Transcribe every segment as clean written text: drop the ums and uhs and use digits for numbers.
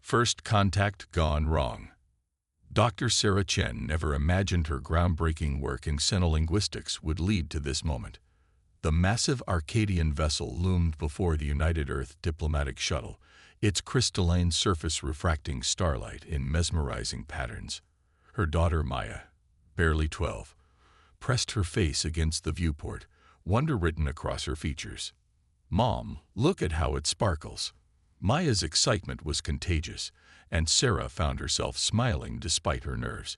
First contact gone wrong. Dr. Sarah Chen never imagined her groundbreaking work in xenolinguistics would lead to this moment. The massive Arcadian vessel loomed before the United Earth diplomatic shuttle, its crystalline surface refracting starlight in mesmerizing patterns. Her daughter Maya, barely 12, pressed her face against the viewport, wonder written across her features. "Mom, look at how it sparkles." Maya's excitement was contagious, and Sarah found herself smiling despite her nerves.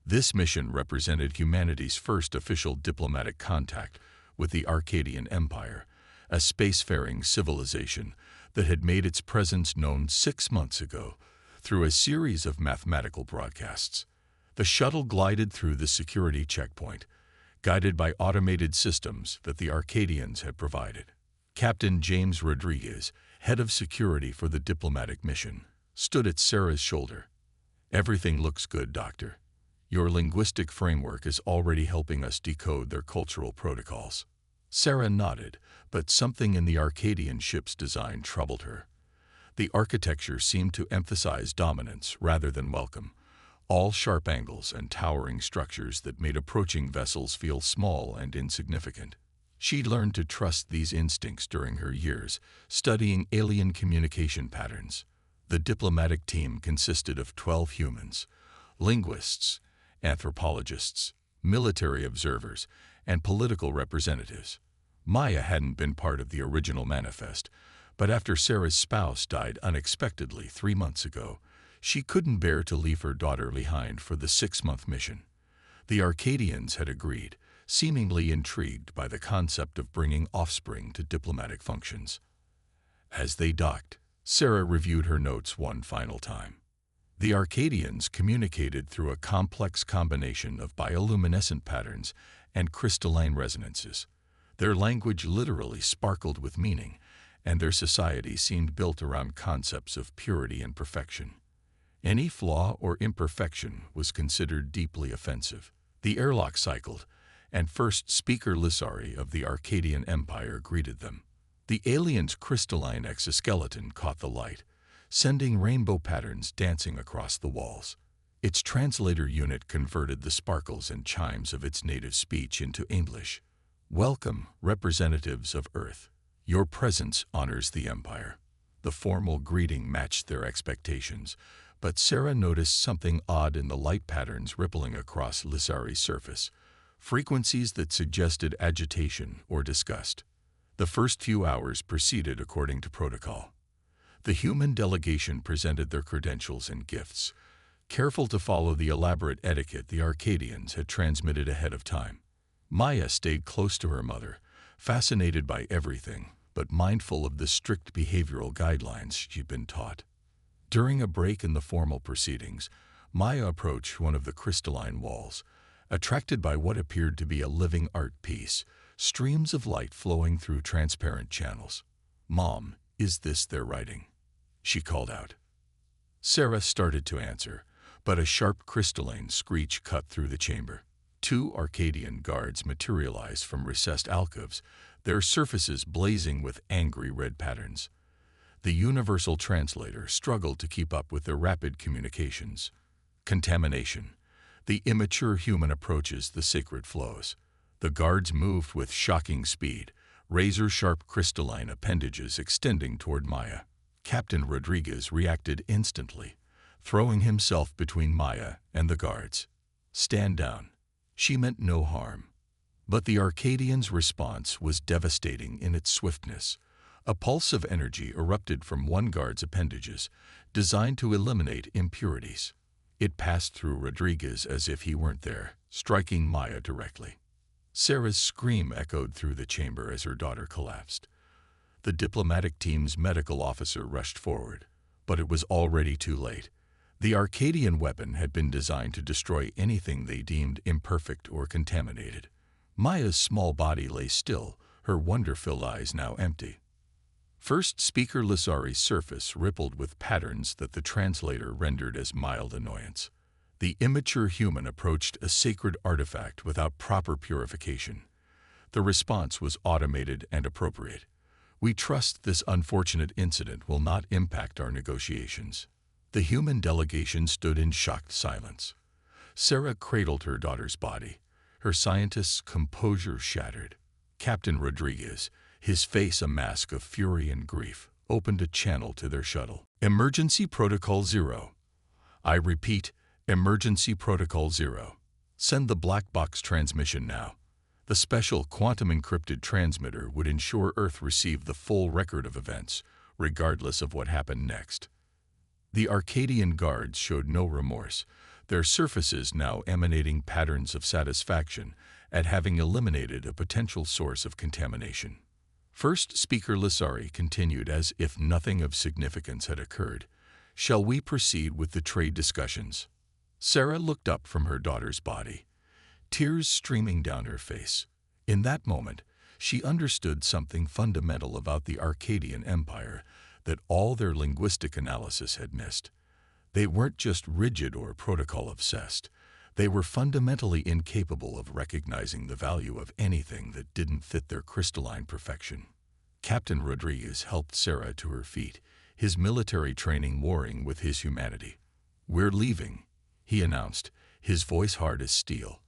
This mission represented humanity's first official diplomatic contact with the Arcadian Empire, a spacefaring civilization that had made its presence known 6 months ago through a series of mathematical broadcasts. The shuttle glided through the security checkpoint, guided by automated systems that the Arcadians had provided. Captain James Rodriguez, head of security for the diplomatic mission, stood at Sarah's shoulder. "Everything looks good, Doctor. Your linguistic framework is already helping us decode their cultural protocols." Sarah nodded, but something in the Arcadian ship's design troubled her. The architecture seemed to emphasize dominance rather than welcome, all sharp angles and towering structures that made approaching vessels feel small and insignificant. She'd learned to trust these instincts during her years, studying alien communication patterns. The diplomatic team consisted of 12 humans, linguists, anthropologists, military observers, and political representatives. Maya hadn't been part of the original manifest, but after Sarah's spouse died unexpectedly 3 months ago, she couldn't bear to leave her daughter behind for the 6-month mission. The Arcadians had agreed, seemingly intrigued by the concept of bringing offspring to diplomatic functions. As they docked, Sarah reviewed her notes one final time. The Arcadians communicated through a complex combination of bioluminescent patterns and crystalline resonances. Their language literally sparkled with meaning, and their society seemed built around concepts of purity and perfection. Any flaw or imperfection was considered deeply offensive. The airlock cycled, and first speaker Lissari of the Arcadian Empire greeted them. The alien's crystalline exoskeleton caught the light, sending rainbow patterns dancing across the walls. Its translator unit converted the sparkles and chimes of its native speech into English. "Welcome, representatives of Earth. Your presence honors the Empire." The formal greeting matched their expectations, but Sarah noticed something odd in the light patterns rippling across Lissari's surface, frequencies that suggested agitation or disgust. The first few hours proceeded according to protocol. The human delegation presented their credentials and gifts, careful to follow the elaborate etiquette the Arcadians had transmitted ahead of time. Maya stayed close to her mother, fascinated by everything, but mindful of the strict behavioral guidelines she'd been taught. During a break in the formal proceedings, Maya approached one of the crystalline walls, attracted by what appeared to be a living art piece, streams of light flowing through transparent channels. "Mom, is this their writing?" she called out. Sarah started to answer, but a sharp crystalline screech cut through the chamber. 2 Arcadian guards materialized from recessed alcoves, their surfaces blazing with angry red patterns. The universal translator struggled to keep up with their rapid communications. Contamination. The immature human approaches the sacred flows. The guards moved with shocking speed, razor-sharp crystalline appendages extending toward Maya. Captain Rodriguez reacted instantly, throwing himself between Maya and the guards. "Stand down." She meant no harm. But the Arcadians' response was devastating in its swiftness. A pulse of energy erupted from one guard's appendages, designed to eliminate impurities. It passed through Rodriguez as if he weren't there, striking Maya directly. Sarah's scream echoed through the chamber as her daughter collapsed. The diplomatic team's medical officer rushed forward, but it was already too late. The Arcadian weapon had been designed to destroy anything they deemed imperfect or contaminated. Maya's small body lay still, her wonder-filled eyes now empty. First speaker Lissari's surface rippled with patterns that the translator rendered as mild annoyance. The immature human approached a sacred artifact without proper purification. The response was automated and appropriate. "We trust this unfortunate incident will not impact our negotiations." The human delegation stood in shocked silence. Sarah cradled her daughter's body, her scientist's composure shattered. Captain Rodriguez, his face a mask of fury and grief, opened a channel to their shuttle. Emergency Protocol 0. I repeat, Emergency Protocol 0. Send the black box transmission now. The special quantum-encrypted transmitter would ensure Earth received the full record of events, regardless of what happened next. The Arcadian guards showed no remorse, their surfaces now emanating patterns of satisfaction at having eliminated a potential source of contamination. First Speaker Lissari continued as if nothing of significance had occurred. Shall we proceed with the trade discussions? Sarah looked up from her daughter's body, tears streaming down her face. In that moment, she understood something fundamental about the Arcadian Empire that all their linguistic analysis had missed. They weren't just rigid or protocol-obsessed. They were fundamentally incapable of recognizing the value of anything that didn't fit their crystalline perfection. Captain Rodriguez helped Sarah to her feet, his military training warring with his humanity. "We're leaving," he announced, his voice hard as steel.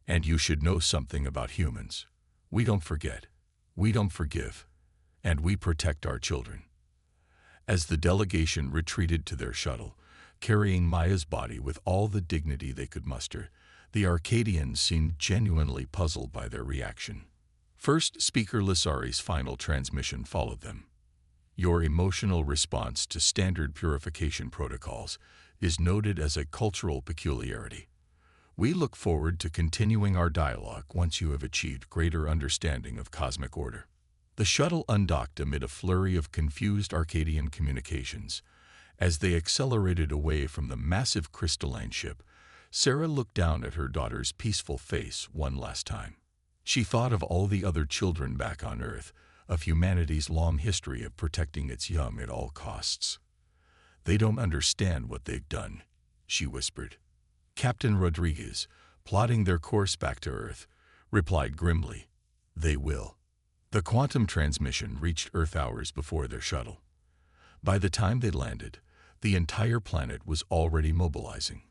"And you should know something about humans. We don't forget, we don't forgive, and we protect our children." As the delegation retreated to their shuttle, carrying Maya's body with all the dignity they could muster, the Arcadians seemed genuinely puzzled by their reaction. First Speaker Lissari's final transmission followed them. "Your emotional response to standard purification protocols is noted as a cultural peculiarity. We look forward to continuing our dialogue once you have achieved greater understanding of cosmic order." The shuttle undocked amid a flurry of confused Arcadian communications. As they accelerated away from the massive crystalline ship, Sarah looked down at her daughter's peaceful face one last time. She thought of all the other children back on Earth, of humanity's long history of protecting its young at all costs. "They don't understand what they've done," she whispered. Captain Rodriguez, plotting their course back to Earth, replied grimly, "They will." The quantum transmission reached Earth hours before their shuttle. By the time they landed, the entire planet was already mobilizing.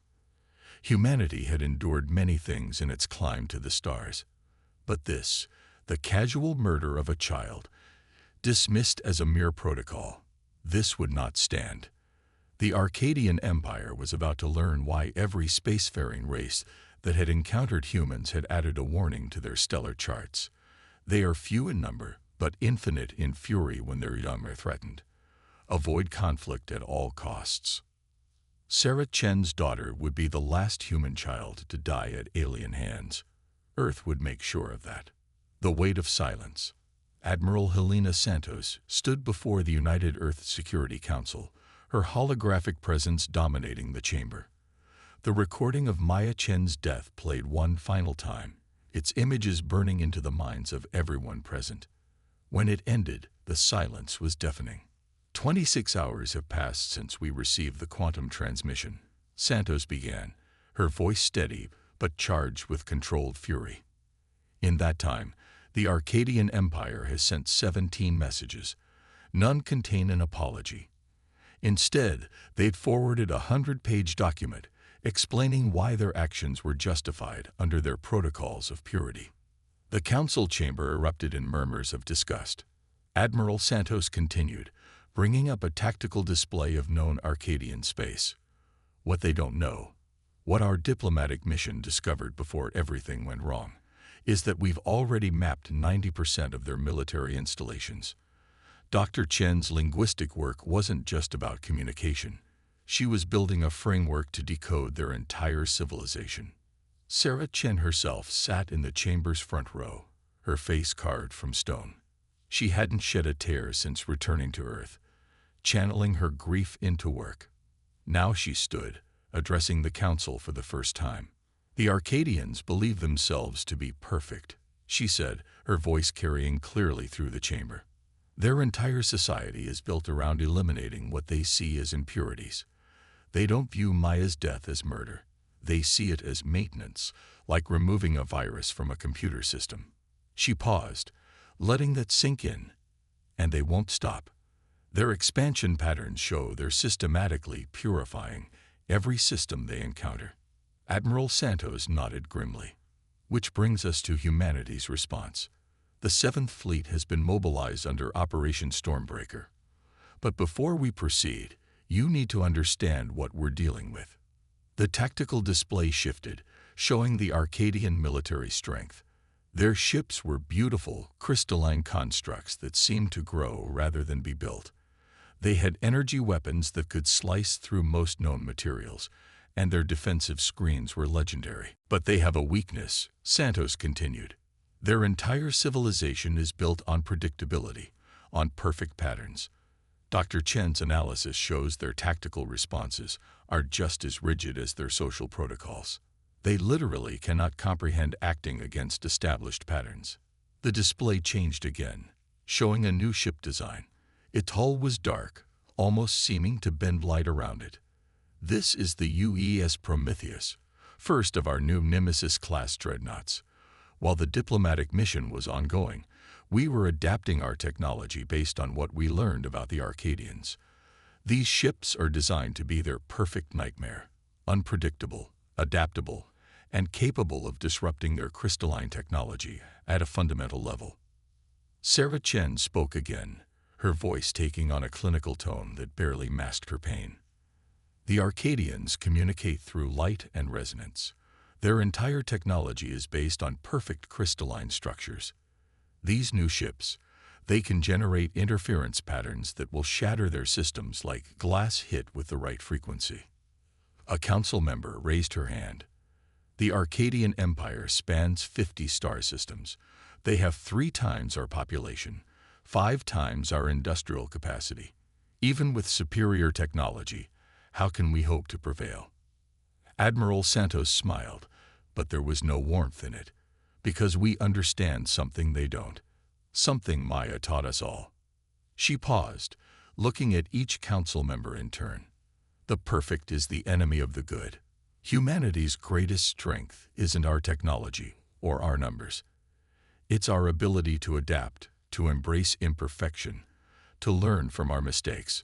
Humanity had endured many things in its climb to the stars. But this, the casual murder of a child, dismissed as a mere protocol, this would not stand. The Arcadian Empire was about to learn why every spacefaring race that had encountered humans had added a warning to their stellar charts. They are few in number, but infinite in fury when their young are threatened. Avoid conflict at all costs. Sarah Chen's daughter would be the last human child to die at alien hands. Earth would make sure of that. The weight of silence. Admiral Helena Santos stood before the United Earth Security Council, her holographic presence dominating the chamber. The recording of Maya Chen's death played one final time, its images burning into the minds of everyone present. When it ended, the silence was deafening. 26 hours have passed since we received the quantum transmission, Santos began, her voice steady but charged with controlled fury. In that time, the Arcadian Empire has sent 17 messages. None contain an apology. Instead, they'd forwarded a 100-page document explaining why their actions were justified under their protocols of purity. The council chamber erupted in murmurs of disgust. Admiral Santos continued, bringing up a tactical display of known Arcadian space. "What they don't know, what our diplomatic mission discovered before everything went wrong, is that we've already mapped 90% of their military installations. Dr. Chen's linguistic work wasn't just about communication. She was building a framework to decode their entire civilization." Sarah Chen herself sat in the chamber's front row, her face carved from stone. She hadn't shed a tear since returning to Earth, channeling her grief into work. Now she stood, addressing the council for the first time. "The Arcadians believe themselves to be perfect," she said, her voice carrying clearly through the chamber. "Their entire society is built around eliminating what they see as impurities. They don't view Maya's death as murder. They see it as maintenance, like removing a virus from a computer system." She paused, letting that sink in. "And they won't stop. Their expansion patterns show they're systematically purifying every system they encounter. Admiral Santos nodded grimly. Which brings us to humanity's response. The 7th Fleet has been mobilized under Operation Stormbreaker. But before we proceed, you need to understand what we're dealing with. The tactical display shifted, showing the Arcadian military strength. Their ships were beautiful, crystalline constructs that seemed to grow rather than be built. They had energy weapons that could slice through most known materials, and their defensive screens were legendary. But they have a weakness, Santos continued. Their entire civilization is built on predictability, on perfect patterns. Dr. Chen's analysis shows their tactical responses are just as rigid as their social protocols. They literally cannot comprehend acting against established patterns. The display changed again, showing a new ship design. Its hull was dark, almost seeming to bend light around it. This is the UES Prometheus, first of our new Nemesis-class dreadnoughts. While the diplomatic mission was ongoing, we were adapting our technology based on what we learned about the Arcadians. These ships are designed to be their perfect nightmare, unpredictable, adaptable, and capable of disrupting their crystalline technology at a fundamental level. Sarah Chen spoke again, her voice taking on a clinical tone that barely masked her pain. The Arcadians communicate through light and resonance. Their entire technology is based on perfect crystalline structures. These new ships, they can generate interference patterns that will shatter their systems like glass hit with the right frequency. A council member raised her hand. The Arcadian Empire spans 50 star systems. They have 3 times our population, 5 times our industrial capacity. Even with superior technology, how can we hope to prevail? Admiral Santos smiled, but there was no warmth in it, because we understand something they don't. Something Maya taught us all. She paused, looking at each council member in turn. The perfect is the enemy of the good. Humanity's greatest strength isn't our technology or our numbers. It's our ability to adapt, to embrace imperfection, to learn from our mistakes.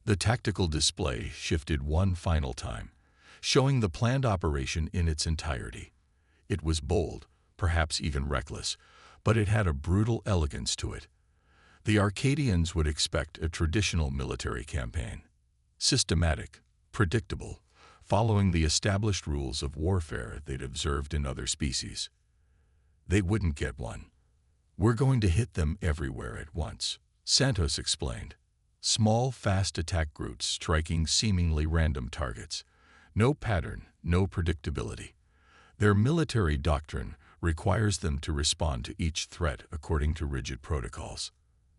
The tactical display shifted one final time, showing the planned operation in its entirety. It was bold, perhaps even reckless, but it had a brutal elegance to it. The Arcadians would expect a traditional military campaign. Systematic, predictable, following the established rules of warfare they'd observed in other species. They wouldn't get one. We're going to hit them everywhere at once, Santos explained. Small, fast attack groups striking seemingly random targets. No pattern, no predictability. Their military doctrine requires them to respond to each threat according to rigid protocols.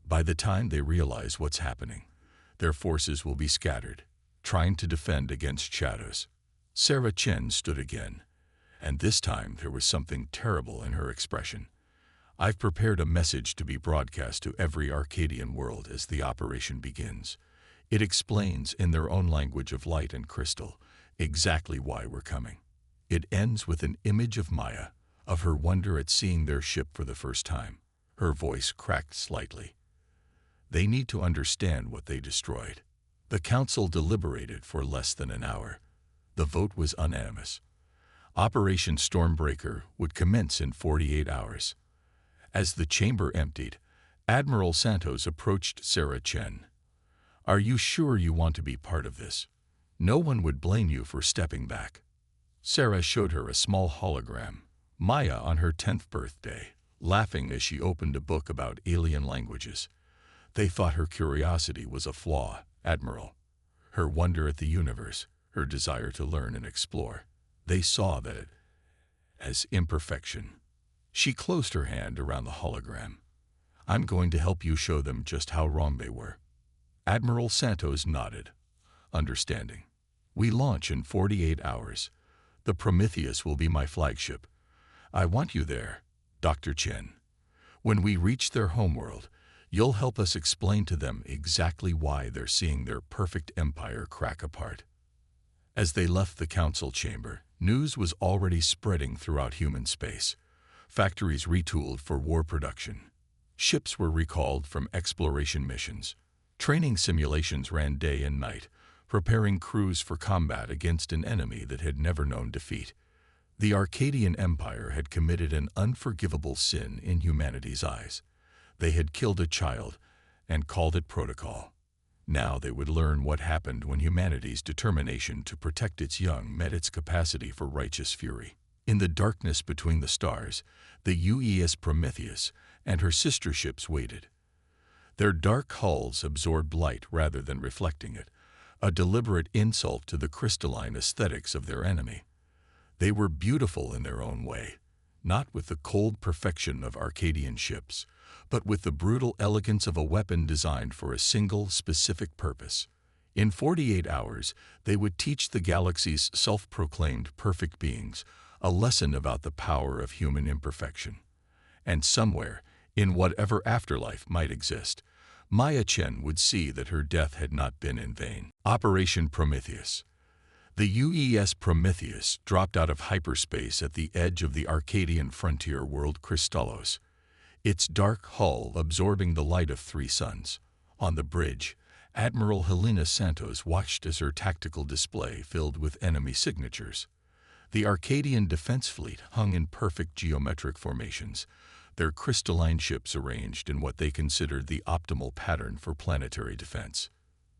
By the time they realize what's happening, their forces will be scattered, trying to defend against shadows. Sarah Chen stood again, and this time there was something terrible in her expression. I've prepared a message to be broadcast to every Arcadian world as the operation begins. It explains in their own language of light and crystal exactly why we're coming. It ends with an image of Maya, of her wonder at seeing their ship for the first time. Her voice cracked slightly. They need to understand what they destroyed. The council deliberated for less than an hour. The vote was unanimous. Operation Stormbreaker would commence in 48 hours. As the chamber emptied, Admiral Santos approached Sarah Chen. Are you sure you want to be part of this? No one would blame you for stepping back. Sarah showed her a small hologram, Maya on her 10th birthday, laughing as she opened a book about alien languages. They thought her curiosity was a flaw, Admiral. Her wonder at the universe, her desire to learn and explore. They saw that as imperfection. She closed her hand around the hologram. I'm going to help you show them just how wrong they were. Admiral Santos nodded, understanding. We launch in 48 hours. The Prometheus will be my flagship. I want you there, Dr. Chen. When we reach their homeworld, you'll help us explain to them exactly why they're seeing their perfect empire crack apart. As they left the council chamber, news was already spreading throughout human space. Factories retooled for war production. Ships were recalled from exploration missions. Training simulations ran day and night, preparing crews for combat against an enemy that had never known defeat. The Arcadian Empire had committed an unforgivable sin in humanity's eyes. They had killed a child and called it protocol. Now they would learn what happened when humanity's determination to protect its young met its capacity for righteous fury. In the darkness between the stars, the UES Prometheus and her sister ships waited. Their dark hulls absorbed light rather than reflecting it, a deliberate insult to the crystalline aesthetics of their enemy. They were beautiful in their own way, not with the cold perfection of Arcadian ships, but with the brutal elegance of a weapon designed for a single, specific purpose. In 48 hours, they would teach the galaxy's self-proclaimed perfect beings a lesson about the power of human imperfection. And somewhere, in whatever afterlife might exist, Maya Chen would see that her death had not been in vain. Operation Prometheus. The UES Prometheus dropped out of hyperspace at the edge of the Arcadian frontier world Kristallos, its dark hull absorbing the light of 3 suns. On the bridge, Admiral Helena Santos watched as her tactical display filled with enemy signatures. The Arcadian defense fleet hung in perfect geometric formations, their crystalline ships arranged in what they considered the optimal pattern for planetary defense.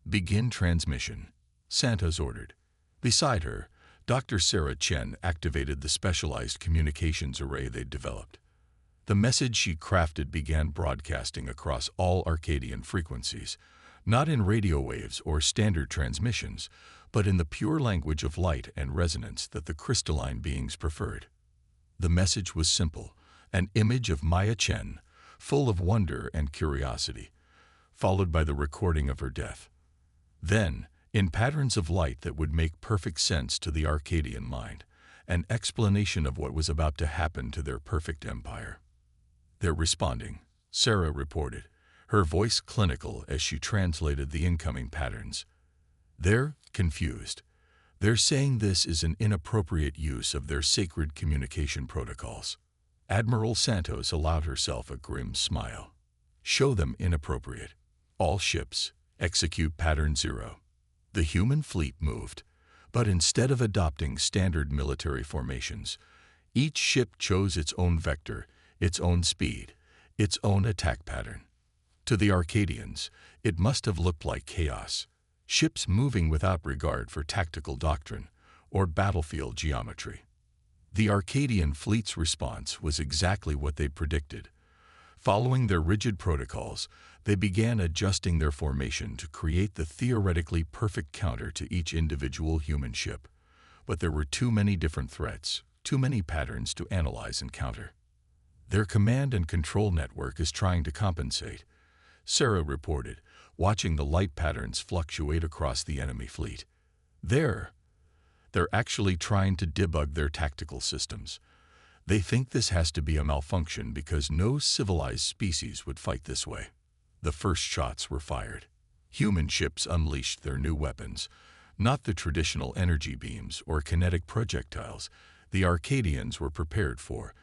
"Begin transmission," Santos ordered. Beside her, Dr. Sarah Chen activated the specialized communications array they'd developed. The message she crafted began broadcasting across all Arcadian frequencies, not in radio waves or standard transmissions, but in the pure language of light and resonance that the crystalline beings preferred. The message was simple, an image of Maya Chen, full of wonder and curiosity, followed by the recording of her death. Then, in patterns of light that would make perfect sense to the Arcadian mind, an explanation of what was about to happen to their perfect empire. "They're responding," Sarah reported, her voice clinical as she translated the incoming patterns. "They're confused. They're saying this is an inappropriate use of their sacred communication protocols." Admiral Santos allowed herself a grim smile. "Show them inappropriate. All ships, execute pattern 0. The human fleet moved, but instead of adopting standard military formations, each ship chose its own vector, its own speed, its own attack pattern. To the Arcadians, it must have looked like chaos, ships moving without regard for tactical doctrine or battlefield geometry. The Arcadian fleet's response was exactly what they predicted. Following their rigid protocols, they began adjusting their formation to create the theoretically perfect counter to each individual human ship. But there were too many different threats, too many patterns to analyze and counter. "Their command and control network is trying to compensate," Sarah reported, watching the light patterns fluctuate across the enemy fleet. They're actually trying to debug their tactical systems. They think this has to be a malfunction because no civilized species would fight this way." The first shots were fired. Human ships unleashed their new weapons, not the traditional energy beams or kinetic projectiles the Arcadians were prepared for,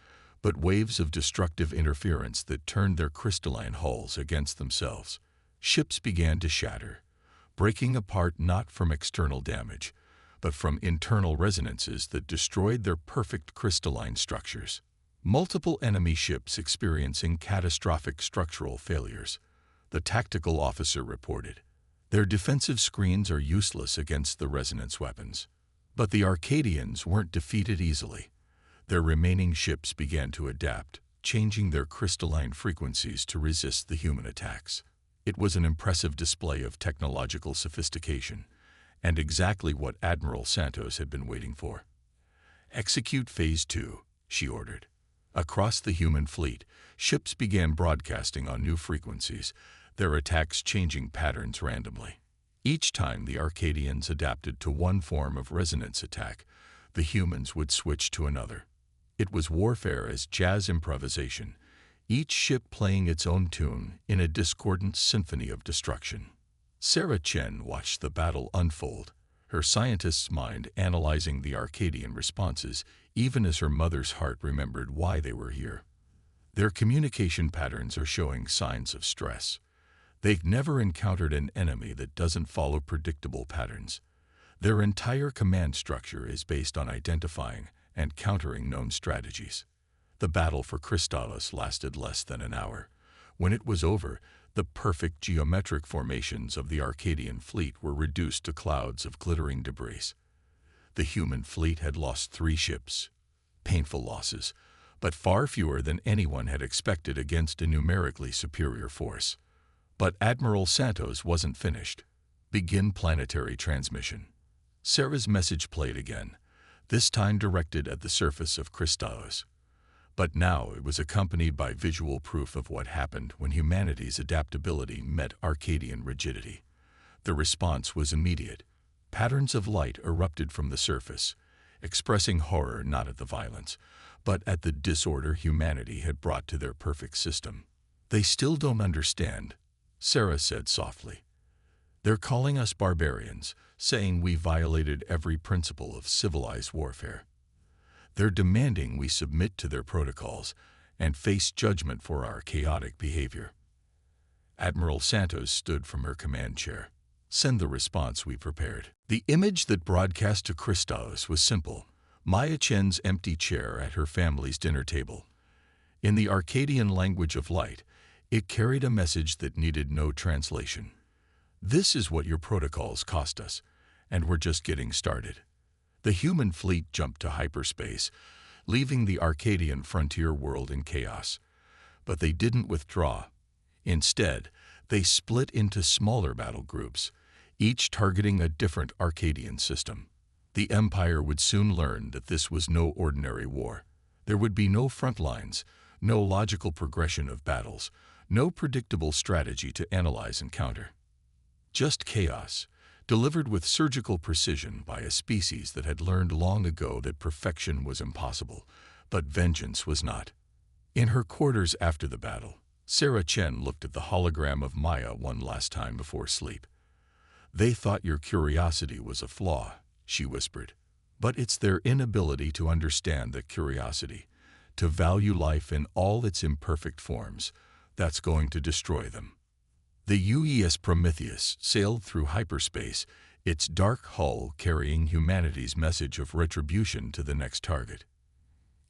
but waves of destructive interference that turned their crystalline hulls against themselves. Ships began to shatter, breaking apart not from external damage, but from internal resonances that destroyed their perfect crystalline structures. Multiple enemy ships experiencing catastrophic structural failures, the tactical officer reported. Their defensive screens are useless against the resonance weapons. But the Arcadians weren't defeated easily. Their remaining ships began to adapt, changing their crystalline frequencies to resist the human attacks. It was an impressive display of technological sophistication, and exactly what Admiral Santos had been waiting for. "Execute Phase 2, she ordered. Across the human fleet, ships began broadcasting on new frequencies, their attacks changing patterns randomly. Each time the Arcadians adapted to one form of resonance attack, the humans would switch to another. It was warfare as jazz improvisation, each ship playing its own tune in a discordant symphony of destruction. Sarah Chen watched the battle unfold, her scientist's mind analyzing the Arcadian responses, even as her mother's heart remembered why they were here. Their communication patterns are showing signs of stress. They've never encountered an enemy that doesn't follow predictable patterns. Their entire command structure is based on identifying and countering known strategies. The battle for Kristalos lasted less than an hour. When it was over, the perfect geometric formations of the Arcadian fleet were reduced to clouds of glittering debris. The human fleet had lost 3 ships. Painful losses, but far fewer than anyone had expected against a numerically superior force. But Admiral Santos wasn't finished. Begin planetary transmission. Sarah's message played again, this time directed at the surface of Kristalos. But now it was accompanied by visual proof of what happened when humanity's adaptability met Arcadian rigidity. The response was immediate. Patterns of light erupted from the surface, expressing horror not at the violence, but at the disorder humanity had brought to their perfect system. "They still don't understand," Sarah said softly. "They're calling us barbarians, saying we violated every principle of civilized warfare. They're demanding we submit to their protocols and face judgment for our chaotic behavior." Admiral Santos stood from her command chair. "Send the response we prepared." The image that broadcast to Kristalos was simple: Maya Chen's empty chair at her family's dinner table. In the Arcadian language of light, it carried a message that needed no translation. "This is what your protocols cost us, and we're just getting started." The human fleet jumped to hyperspace, leaving the Arcadian frontier world in chaos. But they didn't withdraw. Instead, they split into smaller battle groups, each targeting a different Arcadian system. The Empire would soon learn that this was no ordinary war. There would be no front lines, no logical progression of battles, no predictable strategy to analyze and counter. Just chaos, delivered with surgical precision by a species that had learned long ago that perfection was impossible, but vengeance was not. In her quarters after the battle, Sarah Chen looked at the hologram of Maya one last time before sleep. "They thought your curiosity was a flaw," she whispered. "But it's their inability to understand that curiosity, to value life in all its imperfect forms, that's going to destroy them." The UES Prometheus sailed through hyperspace, its dark hull carrying humanity's message of retribution to the next target.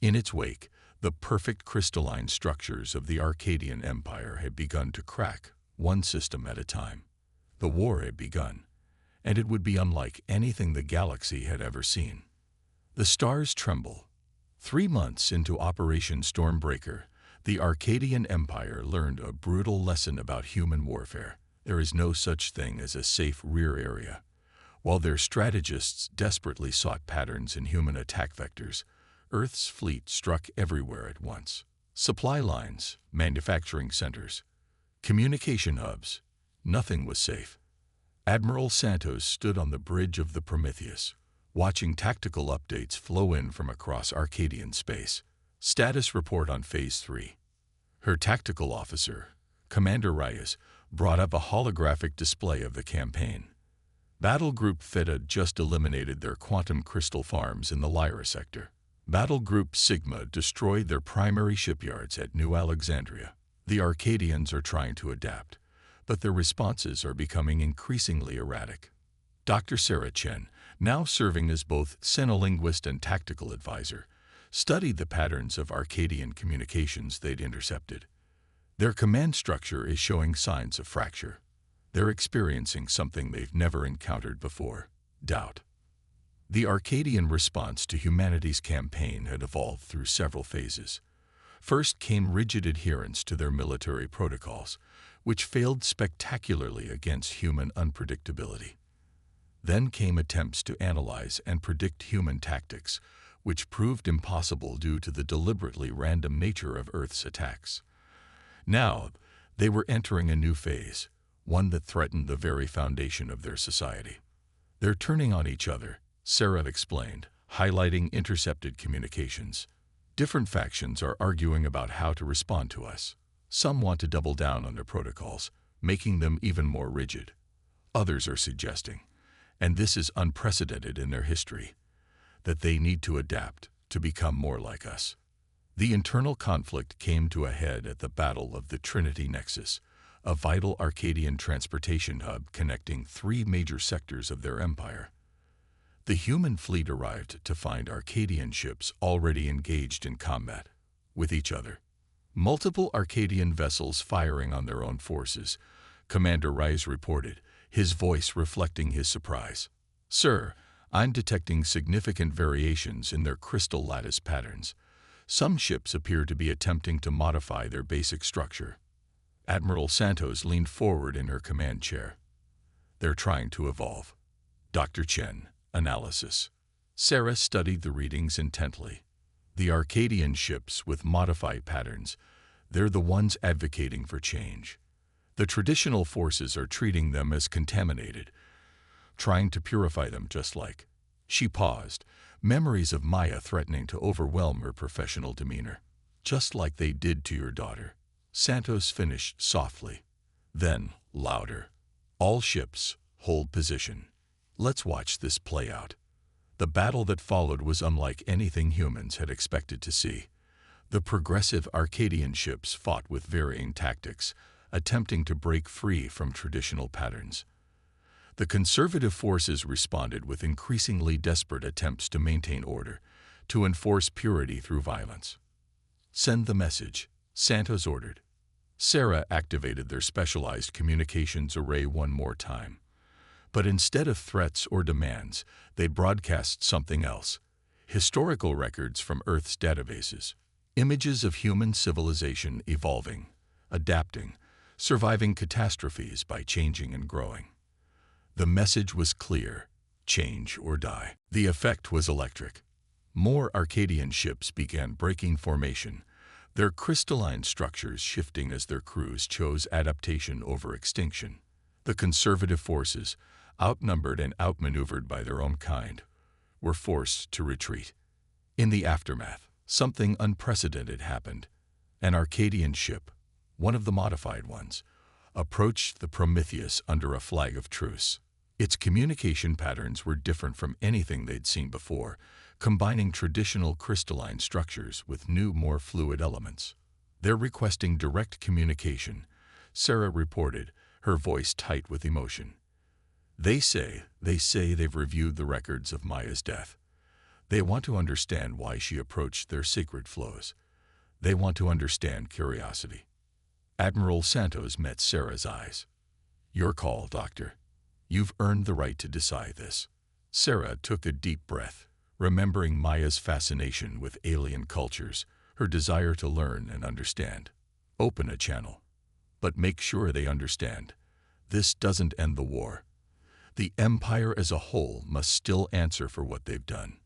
In its wake, the perfect crystalline structures of the Arcadian Empire had begun to crack, one system at a time. The war had begun, and it would be unlike anything the galaxy had ever seen. The stars tremble. 3 months into Operation Stormbreaker, the Arcadian Empire learned a brutal lesson about human warfare. There is no such thing as a safe rear area. While their strategists desperately sought patterns in human attack vectors, Earth's fleet struck everywhere at once. Supply lines, manufacturing centers, communication hubs. Nothing was safe. Admiral Santos stood on the bridge of the Prometheus, watching tactical updates flow in from across Arcadian space. Status report on Phase 3. Her tactical officer, Commander Reyes, brought up a holographic display of the campaign. Battle Group Theta just eliminated their quantum crystal farms in the Lyra sector. Battle Group Sigma destroyed their primary shipyards at New Alexandria. The Arcadians are trying to adapt, but their responses are becoming increasingly erratic. Dr. Sarah Chen, now serving as both xenolinguist and tactical advisor, studied the patterns of Arcadian communications they'd intercepted. Their command structure is showing signs of fracture. They're experiencing something they've never encountered before: doubt. The Arcadian response to humanity's campaign had evolved through several phases. First came rigid adherence to their military protocols, which failed spectacularly against human unpredictability. Then came attempts to analyze and predict human tactics, which proved impossible due to the deliberately random nature of Earth's attacks. Now, they were entering a new phase, one that threatened the very foundation of their society. "They're turning on each other," Sarah explained, highlighting intercepted communications. "Different factions are arguing about how to respond to us. Some want to double down on their protocols, making them even more rigid. Others are suggesting, and this is unprecedented in their history, that they need to adapt to become more like us." The internal conflict came to a head at the Battle of the Trinity Nexus, a vital Arcadian transportation hub connecting three major sectors of their empire. The human fleet arrived to find Arcadian ships already engaged in combat with each other. Multiple Arcadian vessels firing on their own forces, Commander Rice reported, his voice reflecting his surprise. "Sir, I'm detecting significant variations in their crystal lattice patterns. Some ships appear to be attempting to modify their basic structure." Admiral Santos leaned forward in her command chair. "They're trying to evolve." Dr. Chen, analysis. Sarah studied the readings intently. The Arcadian ships with modified patterns, they're the ones advocating for change. The traditional forces are treating them as contaminated, trying to purify them just like. She paused, memories of Maya threatening to overwhelm her professional demeanor. "Just like they did to your daughter." Santos finished softly. Then, louder. "All ships, hold position. Let's watch this play out." The battle that followed was unlike anything humans had expected to see. The progressive Arcadian ships fought with varying tactics, attempting to break free from traditional patterns. The conservative forces responded with increasingly desperate attempts to maintain order, to enforce purity through violence. "Send the message," Santos ordered. Sarah activated their specialized communications array one more time. But instead of threats or demands, they broadcast something else. Historical records from Earth's databases. Images of human civilization evolving, adapting, surviving catastrophes by changing and growing. The message was clear: change or die. The effect was electric. More Arcadian ships began breaking formation, their crystalline structures shifting as their crews chose adaptation over extinction. The conservative forces, outnumbered and outmaneuvered by their own kind, were forced to retreat. In the aftermath, something unprecedented happened. An Arcadian ship, one of the modified ones, approached the Prometheus under a flag of truce. Its communication patterns were different from anything they'd seen before, combining traditional crystalline structures with new, more fluid elements. "They're requesting direct communication," Sarah reported, her voice tight with emotion. They say they've reviewed the records of Maya's death. They want to understand why she approached their sacred flows. They want to understand curiosity." Admiral Santos met Sarah's eyes. "Your call, Doctor. You've earned the right to decide this." Sarah took a deep breath, remembering Maya's fascination with alien cultures, her desire to learn and understand. "Open a channel. But make sure they understand. This doesn't end the war. The Empire as a whole must still answer for what they've done."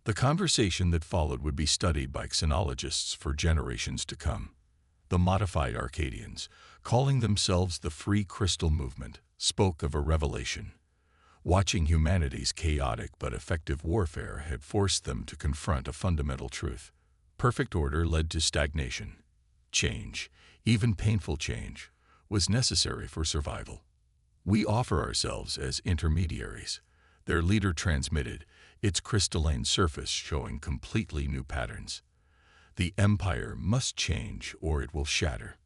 The conversation that followed would be studied by xenologists for generations to come. The modified Arcadians, calling themselves the Free Crystal Movement, spoke of a revelation. Watching humanity's chaotic but effective warfare had forced them to confront a fundamental truth. Perfect order led to stagnation. Change, even painful change, was necessary for survival. "We offer ourselves as intermediaries," their leader transmitted, its crystalline surface showing completely new patterns. "The Empire must change or it will shatter."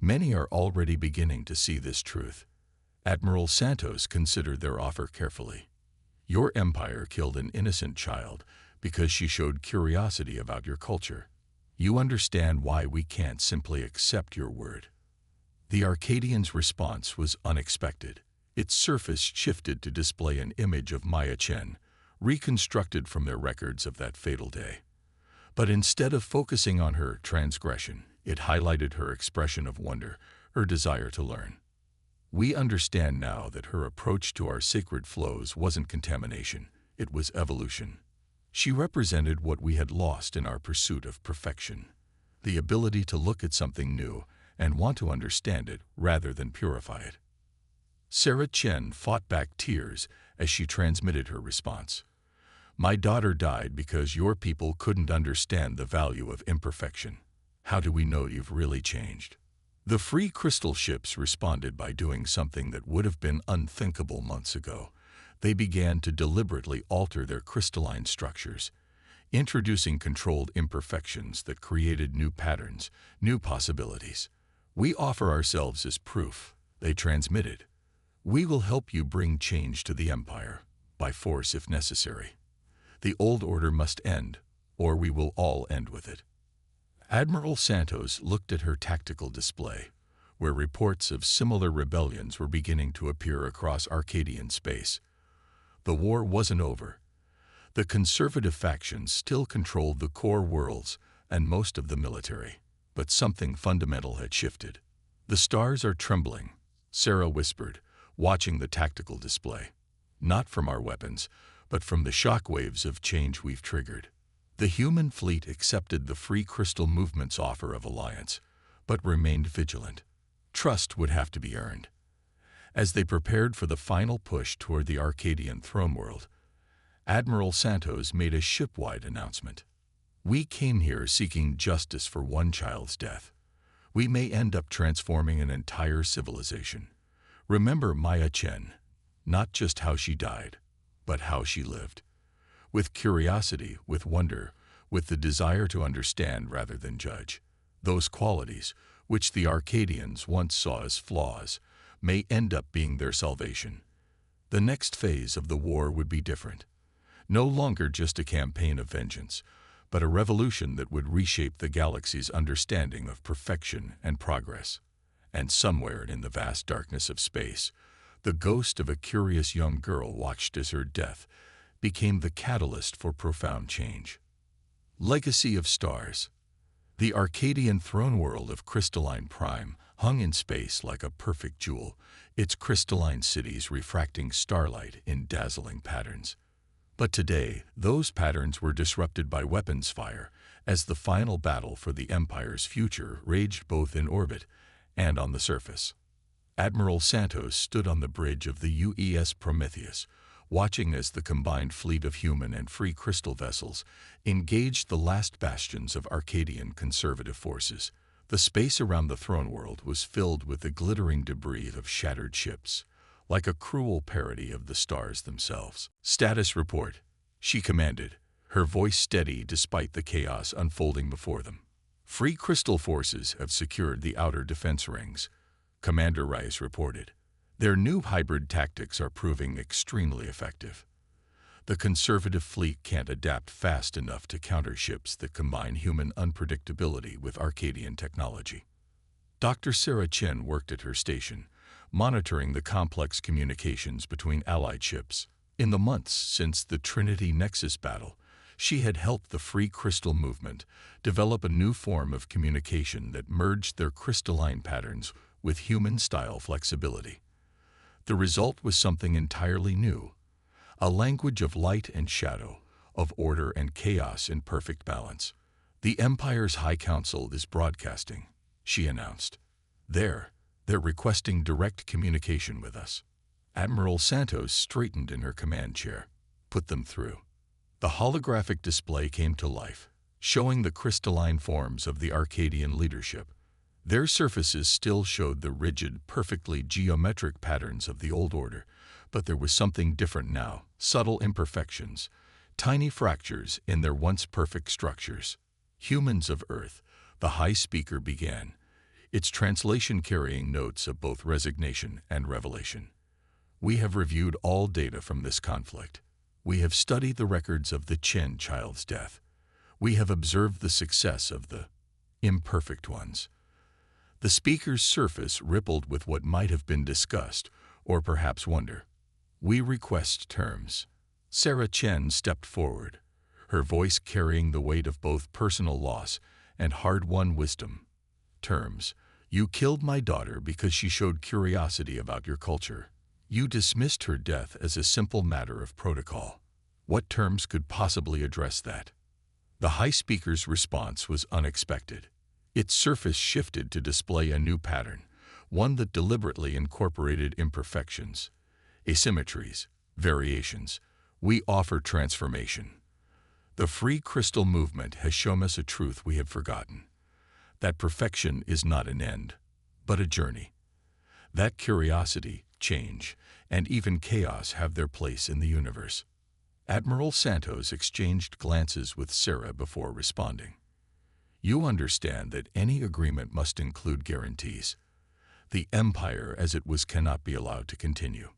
Many are already beginning to see this truth. Admiral Santos considered their offer carefully. "Your empire killed an innocent child because she showed curiosity about your culture. You understand why we can't simply accept your word." The Arcadians' response was unexpected. Its surface shifted to display an image of Maya Chen, reconstructed from their records of that fatal day. But instead of focusing on her transgression, it highlighted her expression of wonder, her desire to learn. "We understand now that her approach to our sacred flows wasn't contamination, it was evolution." She represented what we had lost in our pursuit of perfection, the ability to look at something new and want to understand it rather than purify it. Sarah Chen fought back tears as she transmitted her response. "My daughter died because your people couldn't understand the value of imperfection. How do we know you've really changed?" The Free Crystal ships responded by doing something that would have been unthinkable months ago. They began to deliberately alter their crystalline structures, introducing controlled imperfections that created new patterns, new possibilities. We offer ourselves as proof, they transmitted. We will help you bring change to the Empire, by force if necessary. The old order must end, or we will all end with it. Admiral Santos looked at her tactical display, where reports of similar rebellions were beginning to appear across Arcadian space. The war wasn't over. The conservative factions still controlled the core worlds and most of the military, but something fundamental had shifted. "The stars are trembling," Sarah whispered, watching the tactical display. "Not from our weapons, but from the shock waves of change we've triggered." The human fleet accepted the Free Crystal Movement's offer of alliance, but remained vigilant. Trust would have to be earned. As they prepared for the final push toward the Arcadian throne world, Admiral Santos made a ship-wide announcement. "We came here seeking justice for one child's death. We may end up transforming an entire civilization. Remember Maya Chen, not just how she died, but how she lived. With curiosity, with wonder, with the desire to understand rather than judge. Those qualities, which the Arcadians once saw as flaws, may end up being their salvation." The next phase of the war would be different. No longer just a campaign of vengeance, but a revolution that would reshape the galaxy's understanding of perfection and progress. And somewhere in the vast darkness of space, the ghost of a curious young girl watched as her death became the catalyst for profound change. Legacy of Stars. The Arcadian throne world of crystalline prime hung in space like a perfect jewel, its crystalline cities refracting starlight in dazzling patterns. But today, those patterns were disrupted by weapons fire as the final battle for the Empire's future raged both in orbit and on the surface. Admiral Santos stood on the bridge of the UES Prometheus, watching as the combined fleet of human and free crystal vessels engaged the last bastions of Arcadian conservative forces. The space around the throne world was filled with the glittering debris of shattered ships, like a cruel parody of the stars themselves. "Status report," she commanded, her voice steady despite the chaos unfolding before them. "Free crystal forces have secured the outer defense rings," Commander Rice reported. "Their new hybrid tactics are proving extremely effective. The conservative fleet can't adapt fast enough to counter ships that combine human unpredictability with Arcadian technology." Dr. Sarah Chen worked at her station, monitoring the complex communications between allied ships. In the months since the Trinity Nexus battle, she had helped the Free Crystal Movement develop a new form of communication that merged their crystalline patterns with human-style flexibility. The result was something entirely new, a language of light and shadow, of order and chaos in perfect balance. "The Empire's High Council is broadcasting," she announced. They're requesting direct communication with us." Admiral Santos straightened in her command chair. "Put them through." The holographic display came to life, showing the crystalline forms of the Arcadian leadership. Their surfaces still showed the rigid, perfectly geometric patterns of the old order, but there was something different now, subtle imperfections, tiny fractures in their once perfect structures. "Humans of Earth," the High Speaker began, its translation carrying notes of both resignation and revelation. "We have reviewed all data from this conflict. We have studied the records of the Chen child's death. We have observed the success of the imperfect ones." The speaker's surface rippled with what might have been disgust, or perhaps wonder. "We request terms." Sarah Chen stepped forward, her voice carrying the weight of both personal loss and hard-won wisdom. "Terms. You killed my daughter because she showed curiosity about your culture. You dismissed her death as a simple matter of protocol. What terms could possibly address that?" The High Speaker's response was unexpected. Its surface shifted to display a new pattern, one that deliberately incorporated imperfections, asymmetries, variations. "We offer transformation. The Free Crystal Movement has shown us a truth we had forgotten, that perfection is not an end, but a journey. That curiosity, change, and even chaos have their place in the universe." Admiral Santos exchanged glances with Sarah before responding. You understand that any agreement must include guarantees. The empire as it was cannot be allowed to continue.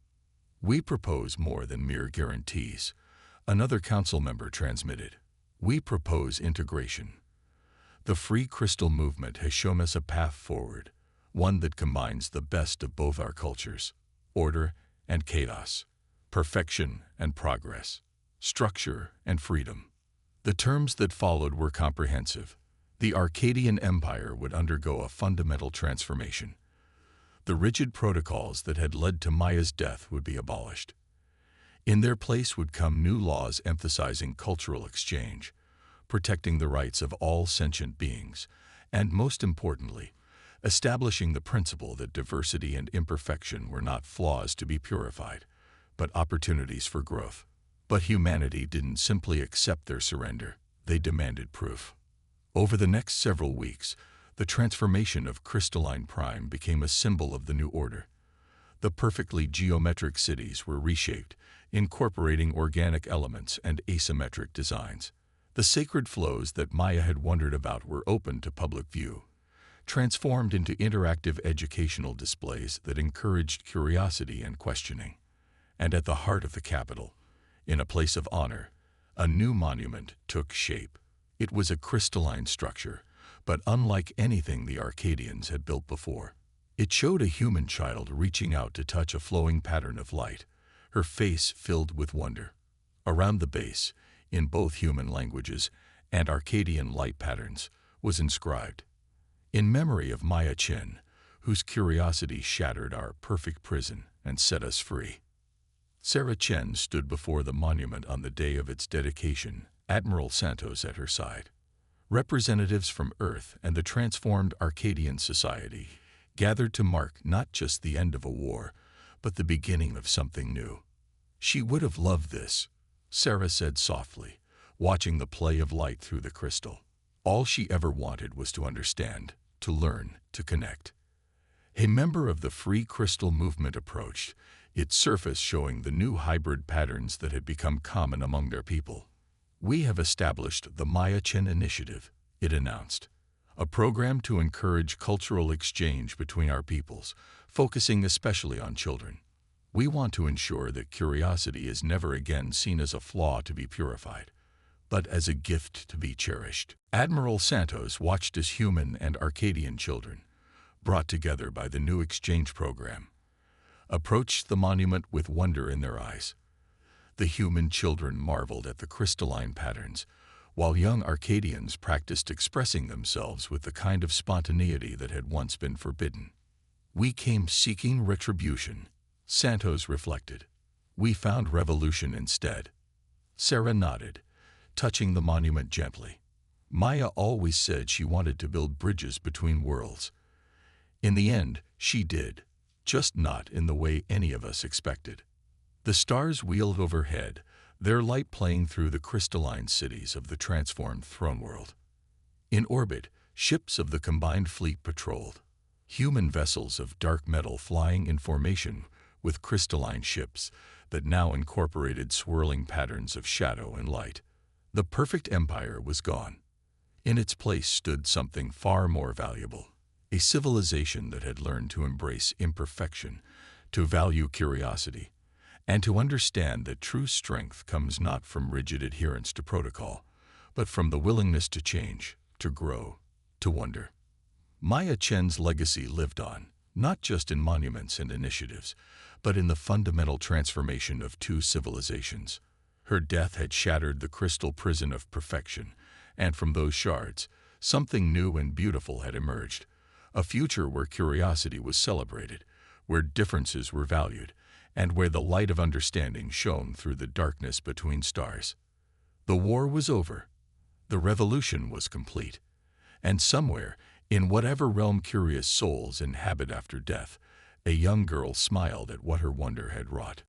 We propose more than mere guarantees. Another council member transmitted. We propose integration. The free crystal movement has shown us a path forward, one that combines the best of both our cultures, order and chaos, perfection and progress, structure and freedom. The terms that followed were comprehensive. The Arcadian Empire would undergo a fundamental transformation. The rigid protocols that had led to Maya's death would be abolished. In their place would come new laws emphasizing cultural exchange, protecting the rights of all sentient beings, and most importantly, establishing the principle that diversity and imperfection were not flaws to be purified, but opportunities for growth. But humanity didn't simply accept their surrender, they demanded proof. Over the next several weeks, the transformation of crystalline prime became a symbol of the new order. The perfectly geometric cities were reshaped, incorporating organic elements and asymmetric designs. The sacred flows that Maya had wondered about were open to public view, transformed into interactive educational displays that encouraged curiosity and questioning. And at the heart of the capital, in a place of honor, a new monument took shape. It was a crystalline structure, but unlike anything the Arcadians had built before. It showed a human child reaching out to touch a flowing pattern of light, her face filled with wonder. Around the base, in both human languages and Arcadian light patterns, was inscribed, "In memory of Maya Chen, whose curiosity shattered our perfect prison and set us free." Sarah Chen stood before the monument on the day of its dedication, Admiral Santos at her side. Representatives from Earth and the transformed Arcadian society gathered to mark not just the end of a war, but the beginning of something new. She would have loved this, Sarah said softly, watching the play of light through the crystal. All she ever wanted was to understand, to learn, to connect. A member of the free crystal movement approached, its surface showing the new hybrid patterns that had become common among their people. "We have established the Maya Chen Initiative," it announced, "a program to encourage cultural exchange between our peoples, focusing especially on children. We want to ensure that curiosity is never again seen as a flaw to be purified, but as a gift to be cherished." Admiral Santos watched as human and Arcadian children, brought together by the new exchange program, approached the monument with wonder in their eyes. The human children marveled at the crystalline patterns, while young Arcadians practiced expressing themselves with the kind of spontaneity that had once been forbidden. "We came seeking retribution," Santos reflected. "We found revolution instead." Sarah nodded, touching the monument gently. Maya always said she wanted to build bridges between worlds. In the end, she did, just not in the way any of us expected. The stars wheeled overhead, their light playing through the crystalline cities of the transformed throne world. In orbit, ships of the combined fleet patrolled, human vessels of dark metal flying in formation with crystalline ships that now incorporated swirling patterns of shadow and light. The perfect empire was gone. In its place stood something far more valuable, a civilization that had learned to embrace imperfection, to value curiosity, and to understand that true strength comes not from rigid adherence to protocol, but from the willingness to change, to grow, to wonder. Maya Chen's legacy lived on, not just in monuments and initiatives, but in the fundamental transformation of two civilizations. Her death had shattered the crystal prison of perfection, and from those shards, something new and beautiful had emerged, a future where curiosity was celebrated, where differences were valued, and where the light of understanding shone through the darkness between stars. The war was over. The revolution was complete. And somewhere, in whatever realm curious souls inhabit after death, a young girl smiled at what her wonder had wrought.